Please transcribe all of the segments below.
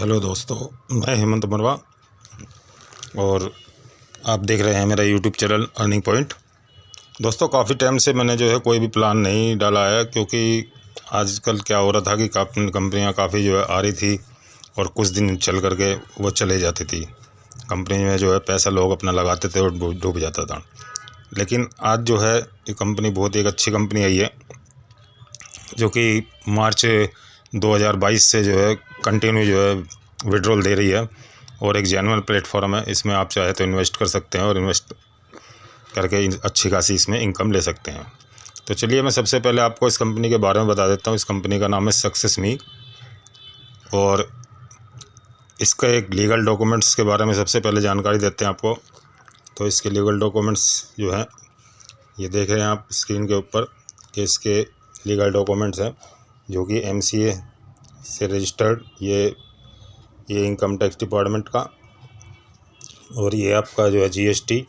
Hello दोस्तों, मैं हेमंत मरवा और आप देख रहे हैं मेरा यूट्यूब चैनल अर्निंग पॉइंट। दोस्तों, काफ़ी टाइम से मैंने जो है कोई भी प्लान नहीं डाला है, क्योंकि आजकल क्या हो रहा था कि कंपनियां काफ़ी जो है आ रही थी और कुछ दिन चल करके वो चले जाती थी। कंपनी में जो है पैसा लोग अपना लगाते थे और डूब जाता था। लेकिन आज जो है ये कंपनी बहुत एक अच्छी कंपनी आई है, जो कि मार्च 2022 से जो है कंटिन्यू जो है विड्रॉल दे रही है और एक जेन्युइन प्लेटफॉर्म है। इसमें आप चाहे तो इन्वेस्ट कर सकते हैं और इन्वेस्ट करके अच्छी खासी इसमें इनकम ले सकते हैं। तो चलिए मैं सबसे पहले आपको इस कंपनी के बारे में बता देता हूँ। इस कंपनी का नाम है सक्सेस मी और इसका एक लीगल डॉक्यूमेंट्स के बारे में सबसे पहले जानकारी देते हैं आपको। तो इसके लीगल डॉक्यूमेंट्स जो हैं ये देख रहे हैं आप स्क्रीन के ऊपर कि इसके लीगल डॉक्यूमेंट्स हैं, जो कि MCA से रजिस्टर्ड ये इनकम टैक्स डिपार्टमेंट का, और ये आपका जो है GST,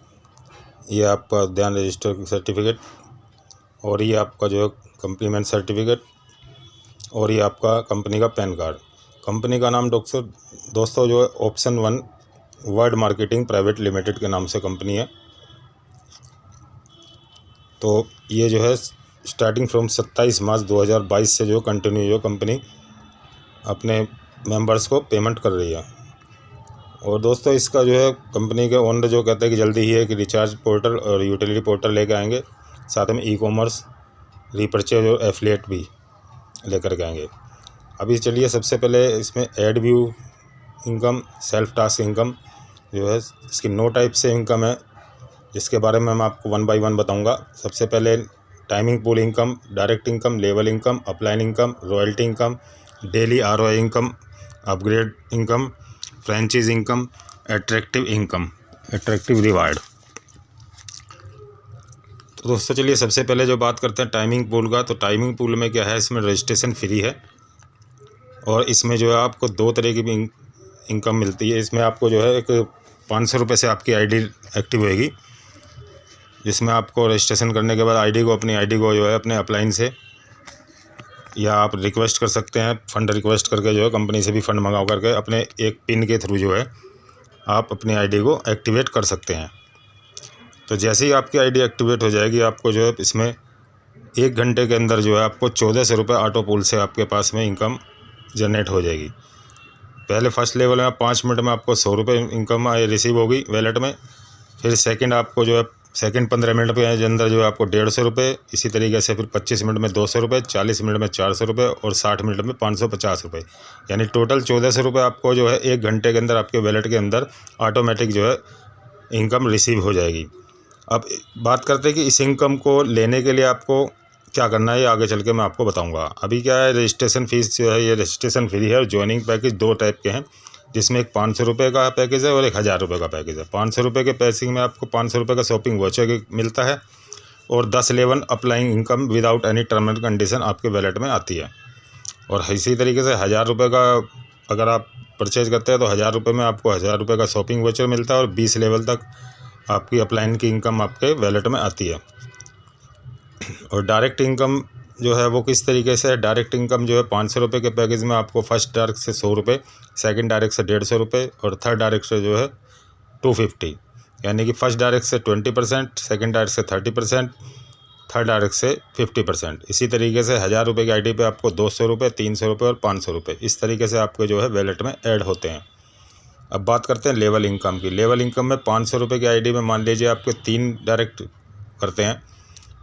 ये आपका उद्यान रजिस्टर सर्टिफिकेट, और ये आपका जो है कंप्लीमेंट सर्टिफिकेट, और ये आपका कंपनी का पैन कार्ड। कंपनी का नाम दोस्तों जो है option 1 world marketing private limited के नाम से कंपनी है। तो ये जो है स्टार्टिंग फ्रॉम 27 मार्च 2022 से जो कंटिन्यू जो कंपनी अपने मेंबर्स को पेमेंट कर रही है। और दोस्तों, इसका जो है कंपनी के ओनर जो कहते हैं कि जल्दी ही है कि रिचार्ज पोर्टल और यूटिलिटी पोर्टल लेके आएंगे, साथ में ई-कॉमर्स, रीपर्चेज और एफिलिएट भी लेकर के आएंगे। अभी चलिए सबसे पहले इसमें add view income, self task income जो है इसकी 9 टाइप से इनकम है, जिसके बारे में मैं आपको 1 बाय 1 बताऊंगा। सबसे पहले timing pool income, direct income, level income, upline income, royalty income, daily ROI income, upgrade income, franchise income, attractive income, attractive reward. तो दोस्तों चलिए सबसे पहले जो बात करते हैं टाइमिंग पूल का। तो टाइमिंग पूल में क्या है, इसमें रजिस्ट्रेशन फ्री है और इसमें जो है आपको 2 तरह की भी इनकम मिलती है। इसमें आपको जो है एक 500 रुपये से आपकी ID एक्टिव होएगी, जिसमें आपको रजिस्ट्रेशन करने के बाद अपनी ID को जो है अपने अपलाइन से या आप रिक्वेस्ट कर सकते हैं, फ़ंड रिक्वेस्ट करके जो है कंपनी से भी फ़ंड मंगा करके अपने एक पिन के थ्रू जो है आप अपनी ID को एक्टिवेट कर सकते हैं। तो जैसे ही आपकी ID एक्टिवेट हो जाएगी, आपको जो है इसमें 1 घंटे के अंदर जो है आपको 1400 रुपये ऑटो पूल से आपके पास में इनकम जनरेट हो जाएगी। पहले फर्स्ट लेवल में 5 मिनट में आपको 100 रुपये इनकम रिसीव होगी वैलेट में। फिर सेकंड आपको जो है सेकंड 15 मिनट के अंदर जो है आपको 150 रुपये, इसी तरीके से फिर 25 मिनट में 200 रुपये, 40 मिनट में 400 रुपये और 60 मिनट में 550 रुपये, यानी टोटल 1400 रुपये आपको जो है 1 घंटे के अंदर आपके वैलेट के अंदर ऑटोमेटिक जो है इनकम रिसीव हो जाएगी। अब बात करते हैं कि इस इनकम को लेने के लिए आपको क्या करना है, ये आगे चल के मैं आपको बताऊंगा। अभी क्या है, रजिस्ट्रेशन फ़ीस जो है ये रजिस्ट्रेशन फ्री है और ज्वाइनिंग पैकेज 2 टाइप के हैं, जिसमें एक 500 रुपये का पैकेज है और एक 1000 रुपये का पैकेज है। 500 रुपये के पैकेज में आपको 500 रुपये का शॉपिंग वाउचर मिलता है और 10 level applying income without any term and condition आपके वैलेट में आती है। और इसी तरीके से 1000 रुपये का अगर आप परचेज करते हैं तो 1000 रुपये में आपको 1000 रुपये का शॉपिंग वाउचर मिलता है और 20 लेवल तक आपकी अप्लाइन की इनकम आपके वैलेट में आती है। और डायरेक्ट इनकम जो है वो किस तरीके से है, डायरेक्ट इनकम जो है 500 रुपये के पैकेज में आपको फर्स्ट डायरेक्ट से 100 रुपये, सेकंड डायरेक्ट से 150 रुपये और थर्ड डायरेक्ट से जो है 250, यानी कि फर्स्ट डायरेक्ट से 20%, सेकंड डायरेक्ट से 30%, थर्ड डायरेक्ट से 50%। इसी तरीके से 1000 रुपये की ID पे आपको 200 रुपये, 300 रुपये और 500 रुपये इस तरीके से आपके जो है वैलेट में ऐड होते हैं। अब बात करते हैं लेवल इनकम की। लेवल इनकम में 500 रुपये की ID में मान लीजिए आपके 3 डायरेक्ट करते हैं,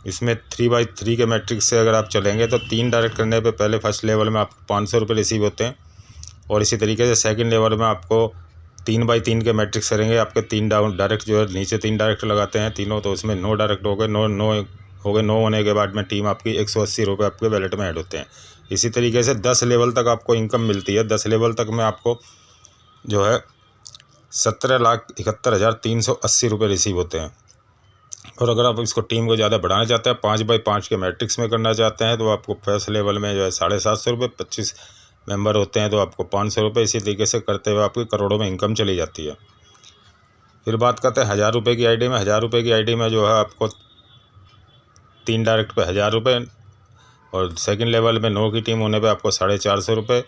इसमें 3/3 के मैट्रिक्स से अगर आप चलेंगे तो 3 डायरेक्ट करने पे पहले फर्स्ट लेवल में आपको 500 रुपये रिसीव होते हैं और इसी तरीके से सेकंड लेवल में आपको 3/3 के मैट्रिक्स करेंगे, आपके 3 डायरेक्ट जो है नीचे 3 डायरेक्ट लगाते हैं तीनों, तो उसमें 9 डायरेक्ट हो गए। 9 होने के बाद में टीम आपकी 180 रुपये आपके वैलेट में ऐड होते हैं। इसी तरीके से 10 लेवल तक आपको इनकम मिलती है। 10 लेवल तक में आपको जो है 17,71,380 रुपये रिसीव होते हैं। और अगर आप इसको टीम को ज़्यादा बढ़ाना चाहते हैं, 5/5 के मैट्रिक्स में करना चाहते हैं, तो आपको फर्स्ट लेवल में जो है 750 रुपये, 25 मेंबर होते हैं तो आपको 500 रुपये, इसी तरीके से करते हुए आपकी करोड़ों में इनकम चली जाती है। फिर बात करते हैं 1000 रुपये की ID में। 1000 रुपये की ID में जो है आपको 3 डायरेक्ट पे 1000 रुपये और सेकेंड लेवल में 9 की टीम होने पर आपको 450 रुपये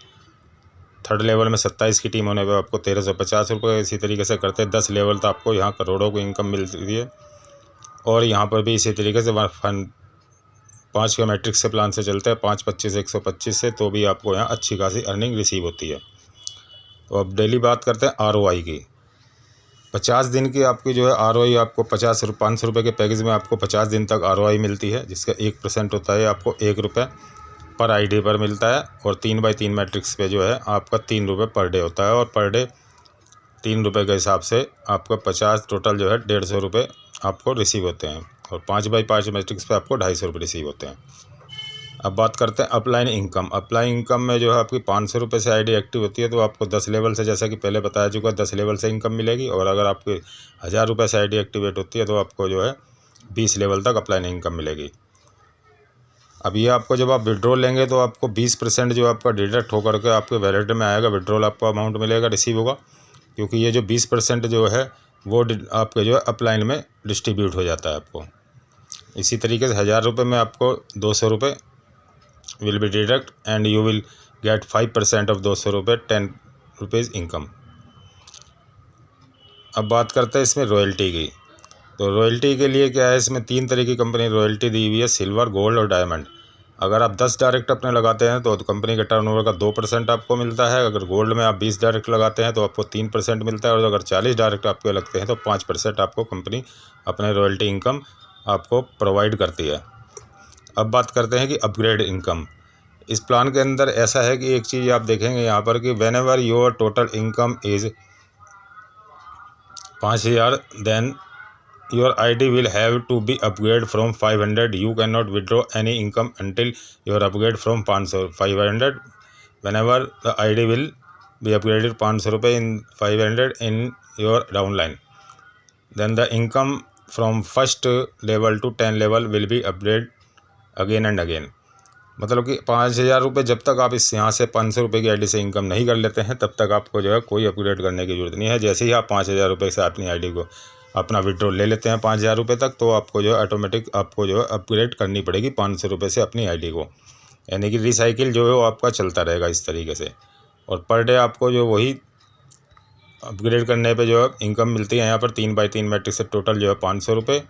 थर्ड लेवल में 27 की टीम होने पर आपको 1350 रुपये। इसी तरीके से करते 10 लेवल तो आपको यहाँ करोड़ों की इनकम मिलती है। और यहाँ पर भी इसी तरीके से 5 के मैट्रिक्स से प्लान से चलते हैं, 5, 25, 125 से, तो भी आपको यहाँ अच्छी खासी अर्निंग रिसीव होती है। तो अब डेली बात करते हैं ROI की। 50 दिन की आपकी जो है ROI आपको 500 रुपये के पैकेज में आपको 50 दिन तक ROI मिलती है, जिसका 1% होता है आपको 1 रुपये पर ID पर मिलता है। और 3x3 मैट्रिक्स पे जो है आपका 3 रुपये पर डे होता है। और पर डे 3 रुपये के हिसाब से आपका 50 टोटल जो है 150 रुपये आपको रिसीव होते हैं। और 5x5 मैट्रिक्स पे आपको 250 रुपये रिसीव होते हैं। अब बात करते हैं अपलाइन इनकम। अपलाइन इनकम में जो है आपकी 500 रुपये से ID एक्टिव होती है, तो आपको 10 लेवल से, जैसा कि पहले बताया चुका, 10 लेवल से इनकम मिलेगी। और अगर आपकी 1000 रुपये से ID एक्टिवेट होती है तो आपको जो है 20 लेवल तक अपलाइन इनकम मिलेगी। अब ये आपको जब आप विड्रॉल लेंगे तो आपको 20% जो आपका डिडक्ट होकर के आपके वैलेट में आएगा, विड्रॉल आपको अमाउंट मिलेगा, रिसीव होगा। क्योंकि ये जो 20% जो है वो आपके जो है अपलाइन में डिस्ट्रीब्यूट हो जाता है आपको। इसी तरीके से 1000 रुपये में आपको 200 रुपये will be deduct and you will get 5% of 200 रुपये, 10 रुपीज़ इनकम। अब बात करते हैं इसमें रॉयल्टी की। तो रॉयल्टी के लिए क्या है, इसमें 3 तरह की कंपनी रॉयल्टी दी हुई है, सिल्वर, गोल्ड और डायमंड। अगर आप 10 डायरेक्ट अपने लगाते हैं तो कंपनी के टर्नओवर का 2% आपको मिलता है। अगर गोल्ड में आप 20 डायरेक्ट लगाते हैं तो आपको 3% मिलता है। और अगर 40 डायरेक्ट आपके लगते हैं तो 5% आपको कंपनी अपने रॉयल्टी इनकम आपको प्रोवाइड करती है। अब बात करते हैं कि अपग्रेड इनकम। इस प्लान के अंदर ऐसा है कि एक चीज़ आप देखेंगे यहाँ पर कि whenever your total income is 5000 then your ID will have to be upgraded from 500. You cannot withdraw any income until your upgrade from 500. Whenever the ID will be upgraded 500 रुपये in 500 in your downline, then the income from first level to 10 level will be upgraded again and again. मतलब कि 5000 रुपये जब तक आप इस यहाँ से 500 रुपये की ID से इनकम नहीं कर लेते हैं तब तक आपको जो है कोई अपग्रेड करने की ज़रूरत नहीं है। जैसे ही आप 5000 रुपये से अपनी ID को अपना विड्रॉल ले लेते हैं 5000 रुपये तक, तो आपको जो है ऑटोमेटिक आपको जो है अपग्रेड करनी पड़ेगी 500 रुपये से अपनी ID को। यानी कि रिसाइकिल जो है वो आपका चलता रहेगा इस तरीके से। और पर डे आपको जो वही अपग्रेड करने पे जो है इनकम मिलती है यहाँ पर 3x3 मैट्रिक्स से टोटल जो है 500 रुपये।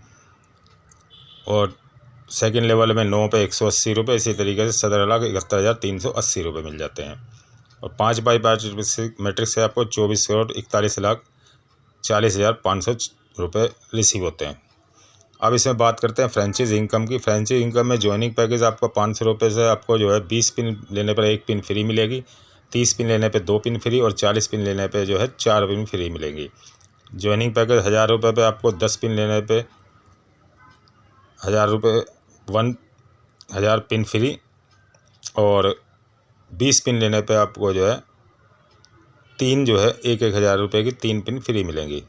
और सेकेंड लेवल में 9 पे 180 रुपये। इसी तरीके से 17,71,380 रुपये मिल जाते हैं। और 5x5 मैट्रिक्स से आपको 24,41,40,500 रुपये रिसीव होते हैं। अब इसमें बात करते हैं फ्रेंचाइज इनकम की। फ्रेंचाइज इनकम में ज्वाइनिंग पैकेज आपको 500 रुपये से आपको जो है 20 पिन लेने पर 1 पिन फ्री मिलेगी, 30 पिन लेने पे 2 पिन फ्री और 40 पिन लेने पे जो है 4 पिन फ्री मिलेंगी। ज्वाइनिंग पैकेज 1000 रुपये पे आपको 10 पिन लेने पे 1000 रुपये 1000 पिन फ्री और 20 पिन लेने पे आपको जो है 3 जो है 1,000 रुपये की 3 पिन फ्री मिलेंगी।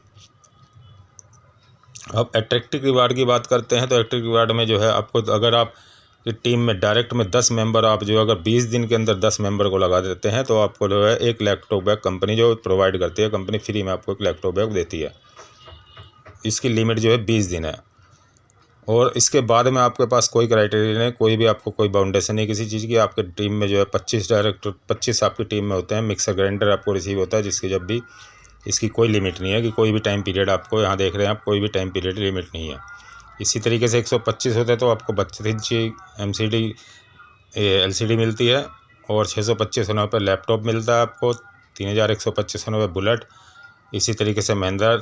अब एट्रैक्टिव रिवार्ड की बात करते हैं। तो एट्रैक्टिव रिवार्ड में जो है आपको, अगर आप की टीम में डायरेक्ट में 10 मेंबर आप जो अगर 20 दिन के अंदर 10 मेंबर को लगा देते हैं तो आपको जो है 1 लैपटॉप बैग कंपनी जो प्रोवाइड करती है, कंपनी फ्री में आपको 1 लैपटॉप बैग देती है। इसकी लिमिट जो है 20 दिन है। और इसके बाद में आपके पास कोई क्राइटेरिया नहीं, कोई भी आपको कोई बाउंडेशन नहीं किसी चीज़ की। आपके टीम में जो है 25 आपकी टीम में होते हैं। मिक्सर ग्राइंडर आपको रिसीव होता है, जिसकी जब भी इसकी कोई लिमिट नहीं है कि कोई भी टाइम पीरियड आपको यहाँ देख रहे हैं आप, कोई भी टाइम पीरियड लिमिट नहीं है। इसी तरीके से 125 होते हैं तो आपको 32 इंची MCD LCD मिलती है। और 625 होने पर लैपटॉप मिलता है आपको, 3125 होने पर बुलेट। इसी तरीके से महिंद्रा,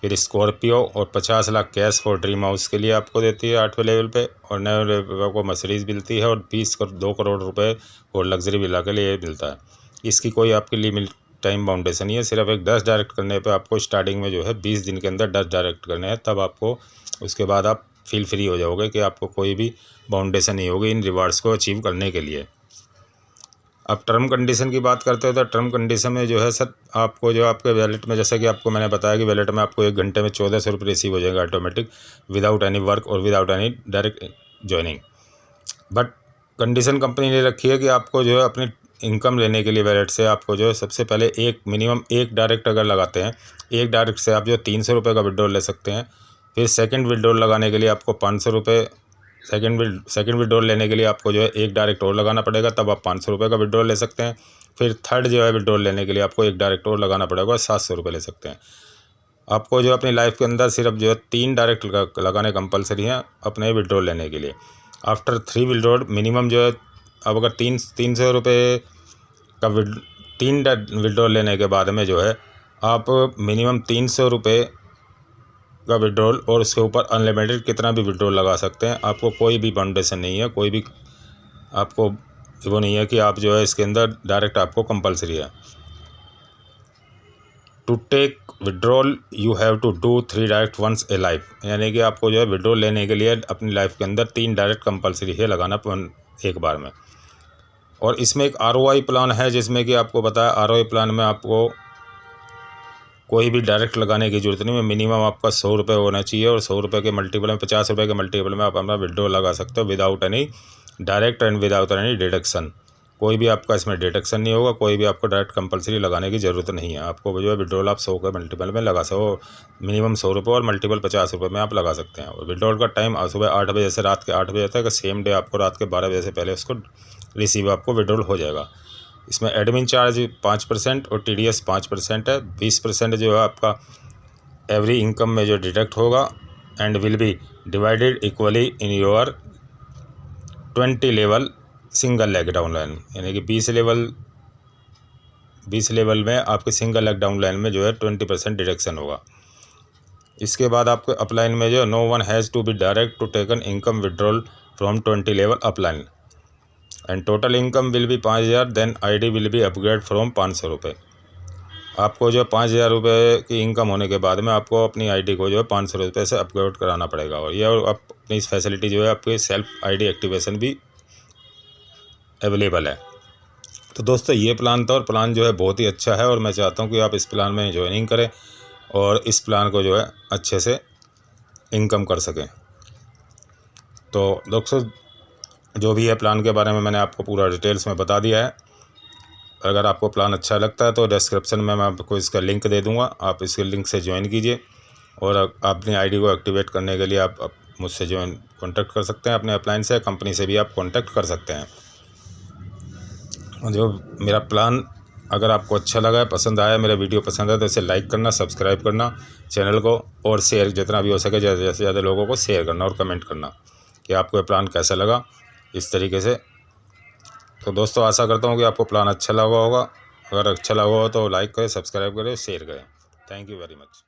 फिर स्कॉर्पियो और 50 lakh cash for dream house के लिए आपको देती है 8वें लेवल पे। और 9वें लेवल पे आपको मर्सिडीज़ मिलती है और 2 करोड़ रुपए और लग्जरी विला के लिए मिलता है। इसकी कोई आपके लिमिट टाइम बाउंडेशन नहीं है। सिर्फ एक 10 डायरेक्ट करने पे आपको स्टार्टिंग में जो है 20 दिन के अंदर 10 डायरेक्ट करने हैं, तब आपको उसके बाद आप फील फ्री हो जाओगे कि आपको कोई भी बाउंडेशन नहीं होगी इन रिवार्ड्स को अचीव करने के लिए। अब टर्म कंडीशन की बात करते हो तो टर्म कंडीशन में जो है सर आपको जो आपके वैलेट में, जैसा कि आपको मैंने बताया कि वैलेट में आपको 1 घंटे में 1400 रुपये रिसीव हो जाएगा ऑटोमेटिक, विदाउट एनी वर्क और without any direct joining. But condition company ने रखी है कि आपको जो है अपनी इनकम लेने के लिए वैलेट से आपको जो है सबसे पहले मिनिमम एक डायरेक्ट अगर लगाते हैं, एक डायरेक्ट से आप जो 300 रुपये का विड्रॉल ले सकते हैं। फिर सेकंड विड्रॉल लगाने के लिए आपको 500 रुपये सेकंड विड्रॉल लेने के लिए आपको जो है एक डायरेक्ट और लगाना पड़ेगा, तब आप 500 रुपये का विड्रॉल ले सकते हैं। फिर थर्ड जो है विड्रॉल लेने के लिए आपको एक डायरेक्ट और लगाना पड़ेगा, 700 रुपये ले सकते हैं। आपको जो अपनी लाइफ के अंदर सिर्फ जो है 3 डायरेक्ट लगाने कंपलसरी हैं अपने विड्रॉल लेने के लिए। आफ्टर 3 विड्रॉल मिनिमम जो है, अब अगर 300 रुपये का 3 विड्रॉल लेने के बाद में जो है आप मिनिमम 300 रुपये का विड्रॉल और उसके ऊपर अनलिमिटेड कितना भी विड्रॉल लगा सकते हैं। आपको कोई भी बाउंडेशन नहीं है, कोई भी आपको वो नहीं है कि आप जो है इसके अंदर डायरेक्ट आपको कंपलसरी है। To take withdrawal you have to do 3 direct once a life, यानी कि आपको जो है विड्रॉल लेने के लिए अपनी लाइफ के अंदर 3 डायरेक्ट कंपलसरी है लगाना एक बार में। और इसमें एक ROI प्लान है, जिसमें कि आपको पता है ROI प्लान में आपको कोई भी डायरेक्ट लगाने की ज़रूरत नहीं है। मिनिमम आपका 100 रुपये होना चाहिए और 100 रुपये के मल्टीपल में 50 रुपये के मल्टीपल में आप अपना विड्रॉल लगा सकते हो without any direct and without any deduction. कोई भी आपका इसमें डिडक्शन नहीं होगा, कोई भी आपको डायरेक्ट कंपलसरी लगाने की ज़रूरत नहीं है। आपको जो है विड्रॉल आप 100 के मल्टीपल में लगा सको, मिनिमम 100 रुपये और मल्टीपल 50 रुपये में आप लगा सकते हैं। और विड्रॉल का टाइम सुबह 8 बजे से रात के 8 बजे तक, सेम डे आपको रात के 12 बजे से पहले उसको रिसीव आपको विड्रॉल हो जाएगा। इसमें एडमिन चार्ज 5% और TDS 5% है। 20% जो है आपका एवरी इनकम में जो डिडक्ट होगा and will be divided equally in your 20 level single leg down line, यानी कि 20 लेवल में आपके सिंगल लेग डाउन लाइन में जो है 20% डिडक्शन होगा। इसके बाद आपके अपलाइन में जो no one has to be direct to taken income withdrawal from 20 level upline and total income will be 5000, then ID will be upgrade from 500 रुपये। आपको जो 5000 रुपये की इनकम होने के बाद में आपको अपनी ID को जो है 500 रुपये से अपग्रेड कराना पड़ेगा। और यह अपनी इस फैसिलिटी जो है आपके सेल्फ ID एक्टिवेशन भी अवेलेबल है। तो दोस्तों ये प्लान था और प्लान जो है बहुत ही अच्छा है और मैं चाहता हूँ कि आप इस प्लान में ज्वाइनिंग करें और इस प्लान को जो है अच्छे से इनकम कर सकें। तो दोस्तों जो भी है प्लान के बारे में मैंने आपको पूरा डिटेल्स में बता दिया है। अगर आपको प्लान अच्छा लगता है तो डिस्क्रिप्शन में मैं आपको इसका लिंक दे दूंगा, आप इसके लिंक से ज्वाइन कीजिए और अपनी ID को एक्टिवेट करने के लिए आप मुझसे कॉन्टैक्ट कर सकते हैं। अपने अपलाइन से कंपनी से भी आप कॉन्टैक्ट कर सकते हैं। जो मेरा प्लान अगर आपको अच्छा लगा है, पसंद आया, मेरा वीडियो पसंद आया तो इसे लाइक करना, सब्सक्राइब करना चैनल को और शेयर जितना भी हो सके ज़्यादा से ज़्यादा लोगों को शेयर करना और कमेंट करना कि आपको ये प्लान कैसा लगा इस तरीके से। तो दोस्तों आशा करता हूँ कि आपको प्लान अच्छा लगा होगा। अगर अच्छा लगा हो तो लाइक करें, सब्सक्राइब करें, शेयर करें। Thank you very much.